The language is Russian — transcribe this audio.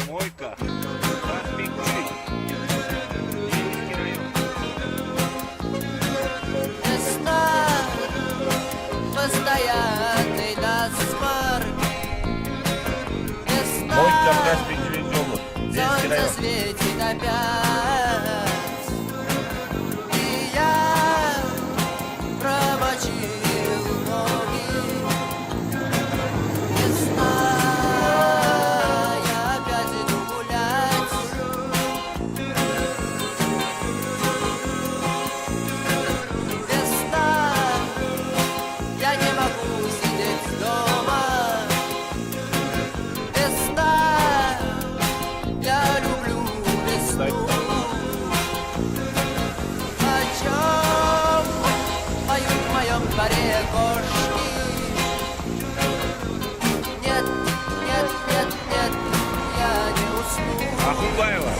Мойка. Каспий-Куриль. Ленинский район. Весна, постоянный досмотр. Весна, Мойка, Каспий-Куриль, Ленинский солнце район. светит опять. И я промочил ноги. Весна, я опять иду гулять. Весна, я не могу сидеть дома. Весна, я люблю весну. О чем поют в моем дворе кошки? Нет, нет, нет, нет, я не усну. Ахубаева.